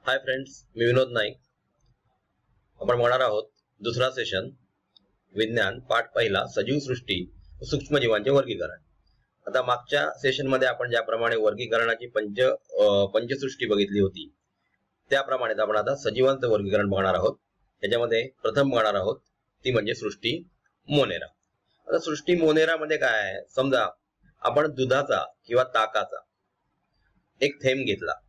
Hi friends, मी विनोद नाईक. आपण बघणार आहोत दुसरा सेशन विज्ञान पाठ पहिला सजीव सृष्टी सूक्ष्मजीवांचे वर्गीकरण. आता मागच्या सेशन मध्ये आपण ज्याप्रमाणे वर्गीकरणाची पंचसृष्टी बघितली होती त्याप्रमाणे आपण आता सजीवांचं वर्गीकरण बघणार आहोत. त्याच्यामध्ये प्रथम बघणार आहोत ती म्हणजे सृष्टी मोनेरा. आता सृष्टी मोनेरा मध्ये काय आहे, समजा आपण दुधाचा किंवा ताकाचा एक थेंब घेतला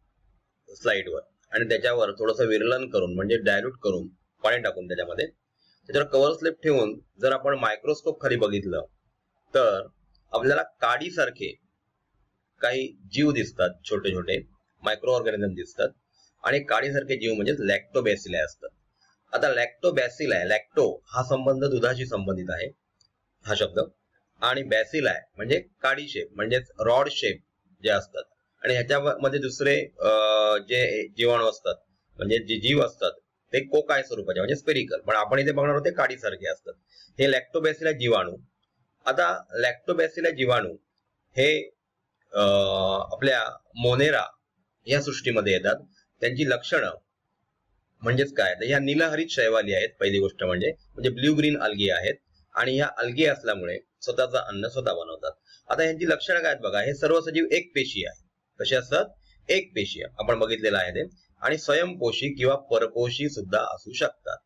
स्लाइडवर आणि त्याच्यावर थोडंसं विरलन करून म्हणजे डायल्यूट करून पाणी टाकून त्याच्यावर कव्हर स्लिप ठेवून जर आपण मायक्रोस्कोप खाली बघितलं तर आपल्याला काडीसारखे काही जीव दिसतात, छोटे छोटे मायक्रो ऑर्गॅनिझम दिसतात आणि काडीसारखे जीव म्हणजे लॅक्टोबॅसिलाई असतात. आता लॅक्टोबॅसिलाई, लॅक्टो हा संबंध दुधाशी संबंधित आहे हा शब्द, आणि बॅसिलाई म्हणजे काडी शेप म्हणजे रॉड शेप जे असतात, आणि ह्याच्यामध्ये दुसरे जे जीवाणू असतात म्हणजे जे जीव असतात ते कोकाय स्वरूपाचे म्हणजे स्पेरिकल, पण आपण इथे बघणार होते काडीसारखे असतात. हे लॅक्टोबॅसिलाई जीवाणू. आता लॅक्टोबॅसिलाई जीवाणू हे आपल्या मोनेरा या सृष्टीमध्ये येतात. त्यांची लक्षणं म्हणजेच काय, तर ह्या नीलहरित शैवाली आहेत पहिली गोष्ट म्हणजे ब्ल्यू ग्रीन अल्गी आहेत आणि ह्या अल्गी असल्यामुळे स्वतःचं अन्न स्वतः बनवतात. आता ह्यांची लक्षणं काय आहेत बघा, हे सर्व सजीव एक पेशी आहे. कसे असतात? एक पेशीय आपण बघितलेलं आहे ते, आणि स्वयंपोषी किंवा परपोषी सुद्धा असू शकतात.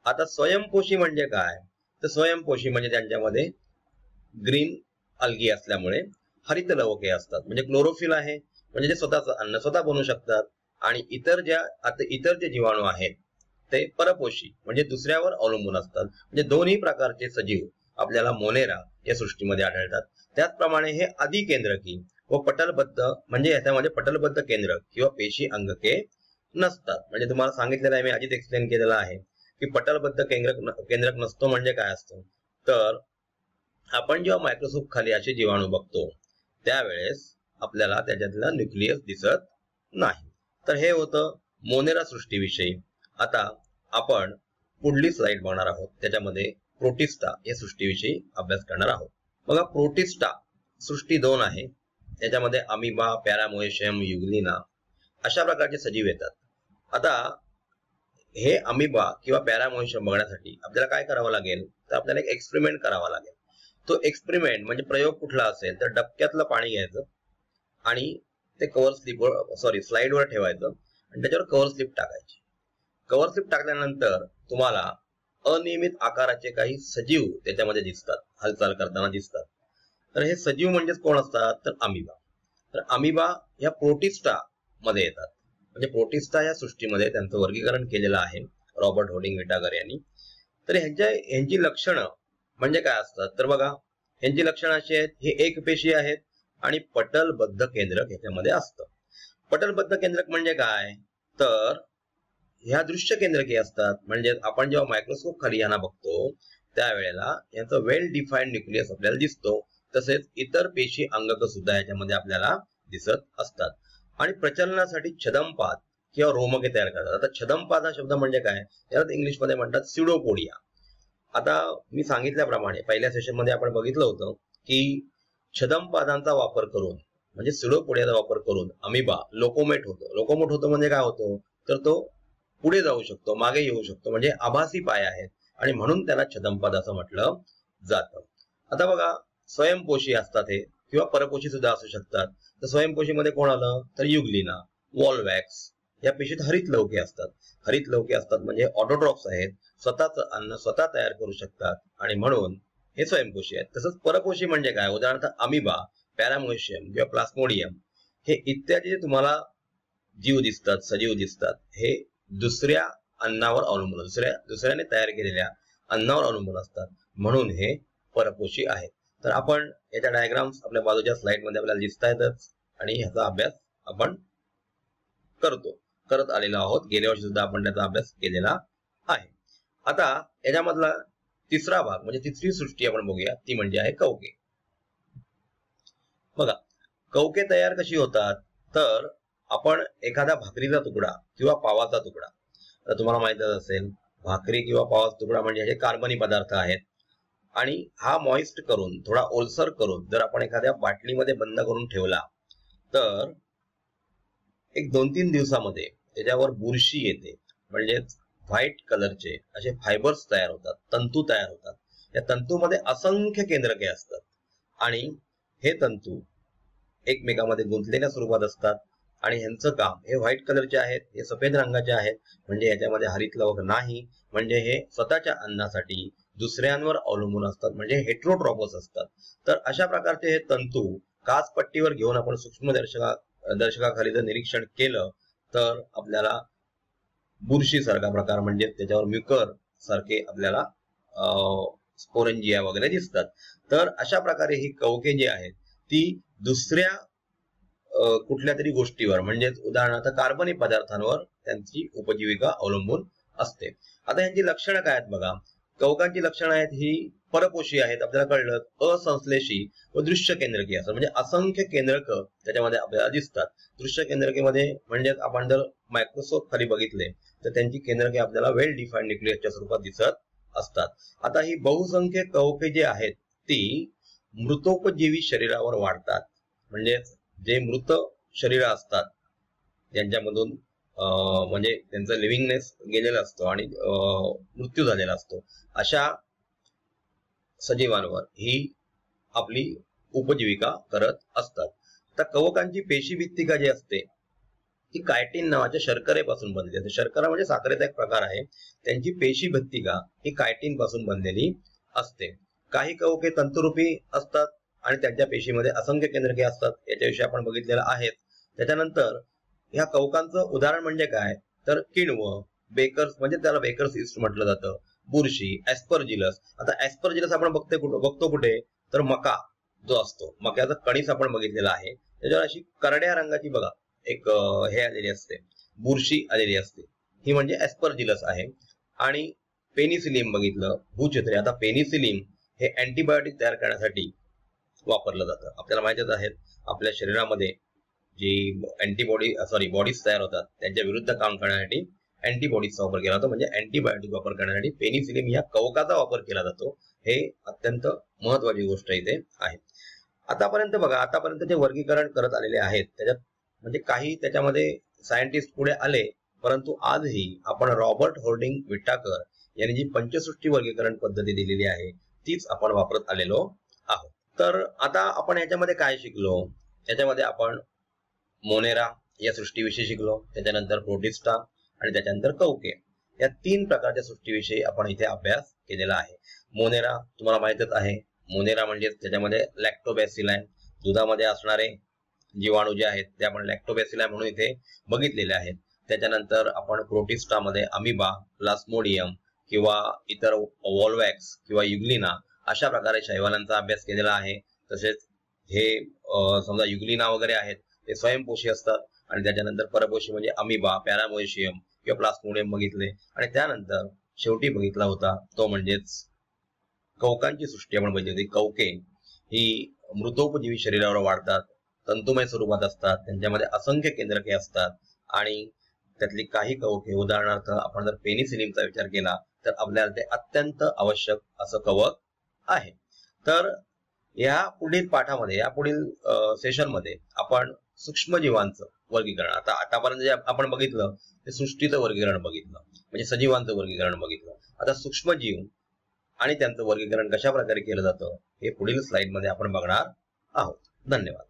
आता स्वयंपोषी म्हणजे काय, तर स्वयंपोषी म्हणजे त्यांच्यामध्ये ग्रीन अल्गी असल्यामुळे हरित लवके असतात, म्हणजे क्लोरोफिल आहे, म्हणजे ते स्वतःचं अन्न स्वतः बनवू शकतात. आणि इतर जे जीवाणू आहेत ते परपोषी म्हणजे दुसऱ्यावर अवलंबून असतात. म्हणजे दोन्ही प्रकारचे सजीव आपल्याला मोनेरा या सृष्टीमध्ये आढळतात. त्याचप्रमाणे हे अधिकेंद्रकी व पटलबद्ध म्हणजे याच्यामध्ये पटलबद्ध केंद्रक किंवा पेशी अंगके नसतात. म्हणजे तुम्हाला सांगितलेलं आहे, मी आधीच एक्सप्लेन केलेलं आहे की पटलबद्ध केंद्रक नसतो म्हणजे काय असतो, तर आपण जेव्हा मायक्रोस्कोप खाली असे जीवाणू बघतो त्यावेळेस आपल्याला त्याच्यातला न्यूक्लियस दिसत नाही. तर हे होतं मोनेरा सृष्टीविषयी. आता आपण पुढली स्लाइड बघणार आहोत, त्याच्यामध्ये प्रोटिस्टा या सृष्टीविषयी अभ्यास करणार आहोत. बघा, प्रोटिस्टा सृष्टी 2 आहे. त्याच्यामध्ये अमिबा, पॅरामोएशियम, युग्लिना अशा प्रकारचे सजीव येतात. आता हे अमिबा किंवा पॅरामोएशियम बघण्यासाठी आपल्याला काय करावं लागेल, तर आपल्याला एक एक्सपेरिमेंट करावा लागेल. तो एक्सपेरिमेंट म्हणजे प्रयोग कुठला असेल तर डबक्यातलं पाणी घ्यायचं आणि ते स्लाइडवर ठेवायचं आणि त्याच्यावर कव्हर स्लिप टाकायची. कव्हर स्लिप टाकल्यानंतर तुम्हाला अनियमित आकाराचे काही सजीव त्याच्यामध्ये दिसतात, हालचाल करताना दिसतात. तर हे सजीव म्हणजेच कोण असतात, तर अमिबा. तर अमिबा या प्रोटिस्टा मध्ये येतात. म्हणजे प्रोटिस्टा या सृष्टीमध्ये त्यांचं वर्गीकरण केलेलं आहे रॉबर्ट होर्डिंग विटागर यांनी. तर ह्यांची लक्षणं म्हणजे काय असतात, तर बघा ह्यांची लक्षणं अशी आहेत, हे एक पेशी आहेत आणि पटलबद्ध केंद्रक ह्याच्यामध्ये असतं. पटलबद्ध केंद्रक म्हणजे काय, तर ह्या दृश्य केंद्रके असतात. म्हणजे आपण जेव्हा मायक्रोस्कोप खाली यांना बघतो त्यावेळेला यांचं वेल डिफाईन्ड न्यूक्लियस आपल्याला दिसतो. तसेच इतर पेशी अंगक सुद्धा याच्यामध्ये आपल्याला दिसत असतात. आणि प्रचलनासाठी छदमपाद किंवा रोमके तयार करतात. आता छदमपाद हा शब्द म्हणजे काय, याला इंग्लिशमध्ये म्हणतात स्युडोपोडिया. आता मी सांगितल्याप्रमाणे पहिल्या सेशन मध्ये आपण बघितलं होतं की छदमपादांचा वापर करून म्हणजे स्युडोपोडियाचा वापर करून अमिबा लोकोमेट होतो म्हणजे काय होतो, तर तो पुढे जाऊ शकतो, मागे येऊ शकतो, म्हणजे आभासी पाय आहेत आणि म्हणून त्याला छदमपाद असं म्हटलं जातं. आता बघा, स्वयंपोषी असतात हे किंवा परपोषी सुद्धा असू शकतात. तर स्वयंपोषीमध्ये कोण आलं, तर युग्लिना, वॉलवॅक्स या पेशीत हरित लवके असतात. हरित लवके असतात म्हणजे ऑटोट्रॉप्स आहेत, स्वतःचं अन्न स्वतः तयार करू शकतात आणि म्हणून हे स्वयंपोषी आहेत. तसंच परपोषी म्हणजे काय, उदाहरणार्थ अमिबा, पॅरामोएशियम किंवा प्लास्मोडियम हे इत्यादी जे तुम्हाला जीव दिसतात, सजीव दिसतात, हे दुसऱ्या अन्नावर अवलंबून दुसऱ्याने तयार केलेल्या अन्नावर अवलंबून असतात, म्हणून हे परपोषी आहेत. तर आपण याच्या डायग्राम्स आपल्या बाजूच्या स्लाइड मध्ये आपल्याला दिसता येतच आणि ह्याचा अभ्यास आपण करत आलेलो आहोत. गेल्या वर्षी सुद्धा आपण त्याचा अभ्यास केलेला आहे. आता याच्यामधला तिसरा भाग म्हणजे तिसरी सृष्टी आपण बघूया, ती म्हणजे आहे कवके. बघा, कवके तयार कशी होतात, तर आपण एखादा भाकरीचा तुकडा किंवा पावाचा तुकडा, तर तुम्हाला माहितच असेल भाकरी किंवा पावाचा तुकडा म्हणजे हे कार्बनी पदार्थ आहेत, आणि हा मॉइस्ट करून थोडा ओलसर करून जर आपण एखाद्या बाटलीमध्ये बंद करून ठेवला तर एक 2-3 दिवसामध्ये त्याच्यावर बुरशी येते, म्हणजेच व्हाईट कलरचे असे फायबर्स तयार होतात, तंतू तयार होतात. या तंतूमध्ये असंख्य केंद्रके असतात आणि हे तंतू एकमेकांमध्ये गुंतलेल्या स्वरूपात असतात आणि ह्यांचं काम हे व्हाईट कलरचे आहेत, हे सफेद रंगाचे आहेत, म्हणजे याच्यामध्ये हरितलवक नाही, म्हणजे हे स्वतःच्या अन्नासाठी दुसऱ्यांवर अवलंबून असतात, म्हणजे हेट्रोट्रॉपस असतात. तर अशा प्रकारचे हे तंतू काचपट्टीवर घेऊन आपण सूक्ष्मदर्शकाखाली जर निरीक्षण केलं तर आपल्याला बुरशी सारखा प्रकार, म्हणजे त्याच्यावर म्युकर सारखे आपल्याला स्पोरेंजिया वगैरे दिसतात. तर अशा प्रकारे ही कवके जी आहेत ती दुसऱ्या कुठल्या तरी गोष्टीवर, म्हणजेच उदाहरणार्थ कार्बनी पदार्थांवर त्यांची उपजीविका अवलंबून असते. आता यांची लक्षणं काय आहेत बघा. कवकांची लक्षणं आहेत ही परपोषी आहेत, आपल्याला कळलं, असंश्लेषी व दृश्य केंद्रकी असतात, म्हणजे असंख्य केंद्रक त्याच्यामध्ये आपल्याला दिसतात. दृश्य केंद्रकेमध्ये म्हणजे आपण जर मायक्रोस्कोप खाली बघितले तर त्यांची केंद्रके आपल्याला वेल डिफाईन्ड न्यूक्लियसच्या स्वरूपात दिसत असतात. आता ही बहुसंख्य कवके जी आहेत ती मृतोपजीवी शरीरावर वाढतात, म्हणजे जे मृत शरीर असतात ज्यांच्यामधून म्हणजे त्यांचं लिव्हिंगनेस गेलेला असतो आणि मृत्यू झालेला असतो, अशा सजीवांवर ही आपली उपजीविका करत असतात. तर कवकांची पेशीभित्तिका जी असते ती कायटिन नावाच्या शर्करेपासून बनलेली असते. शर्करा म्हणजे साखरेचा एक प्रकार आहे. त्यांची पेशीभित्तिका ही कायटिन पासून बनलेली असते. काही कवके तंतुरूपी असतात आणि त्यांच्या पेशीमध्ये असंख्य केंद्रके असतात, याच्याविषयी आपण बघितलेलं आहे. त्याच्यानंतर ह्या कवकांचं उदाहरण म्हणजे काय तर किण्व, बेकर्स म्हणजे त्याला बेकर्स ईस्ट म्हटलं जातं, बुरशी, ऍस्परजिलस. आता ऍस्परजिलस आपण बघतो कुठे तर मका जो असतो, मक्याचं कणीस आपण बघितलेलं आहे, त्याच्यावर अशी करड्या रंगाची बघा एक हे आलेली असते, बुरशी आलेली असते, ही म्हणजे ऍस्परजिलस आहे. आणि पेनिसिलिन बघितलं, भूछत्रे. आता पेनिसिलिन हे अँटीबायोटिक तयार करण्यासाठी वापरलं जातं. आपल्याला माहितीच आहे आपल्या शरीरामध्ये जी बॉडीज तयार होतात त्यांच्या विरुद्ध काम करण्यासाठी अँटीबॉडीजचा वापर केला जातो, म्हणजे अँटीबायोटिक वापर करण्यासाठी पेनिसिलिन या कवकाचा वापर केला जातो. हे अत्यंत महत्वाची गोष्ट इथे आहे. आतापर्यंत जे वर्गीकरण करत आलेले आहेत त्याच्यात म्हणजे काही त्याच्यामध्ये सायंटिस्ट पुढे आले, परंतु आजही आपण रॉबर्ट होल्डिंग विटाकर यांनी जी पंचसृष्टी वर्गीकरण पद्धती दिलेली आहे तीच आपण वापरत आलेलो आहोत. तर आता आपण याच्यामध्ये काय शिकलो, याच्यामध्ये आपण मोनेरा या सृष्टीविषयी शिकलो, त्याच्यानंतर प्रोटिस्टा आणि त्याच्यानंतर कवके, या 3 प्रकारच्या सृष्टीविषयी आपण इथे अभ्यास केलेला आहे. मोनेरा तुम्हाला माहितच आहे, मोनेरा म्हणजे त्याच्यामध्ये लॅक्टोबॅसिलाई, दुधामध्ये असणारे जीवाणू जे आहेत ते आपण लॅक्टोबॅसिलाई म्हणून इथे बघितलेले आहेत. त्याच्यानंतर आपण प्रोटिस्टामध्ये अमिबा, प्लास्मोडियम किंवा इतर वॉल्वॅक्स किंवा युग्लिना अशा प्रकारे शैवालांचा अभ्यास केलेला आहे. तसेच हे समजा युग्लिना वगैरे आहेत ते स्वयंपोषी असतात आणि त्याच्यानंतर परपोषी म्हणजे अमिबा, पॅरामोशियम किंवा प्लास्मोडियम बघितले आणि त्यानंतर शेवटी बघितला होता तो म्हणजेच कवकांची सृष्टी आपण बघितली होती. कवके ही मृतोपजीवी शरीरावर वाढतात, तंतुमय स्वरूपात असतात, त्यांच्यामध्ये असंख्य केंद्रके असतात आणि त्यातली काही कवके, उदाहरणार्थ आपण जर पेनिसिलिनचा विचार केला तर आपल्याला ते अत्यंत आवश्यक असं कवक आहे. तर या पुढील पाठामध्ये, या पुढील सेशनमध्ये आपण सूक्ष्मजीवांचं वर्गीकरण, आतापर्यंत जे आपण बघितलं ते सृष्टीचं वर्गीकरण बघितलं, म्हणजे सजीवांचं वर्गीकरण बघितलं. आता सूक्ष्मजीव आणि त्यांचं वर्गीकरण कशा प्रकारे केलं जातं हे पुढील स्लाइडमध्ये आपण बघणार आहोत. धन्यवाद.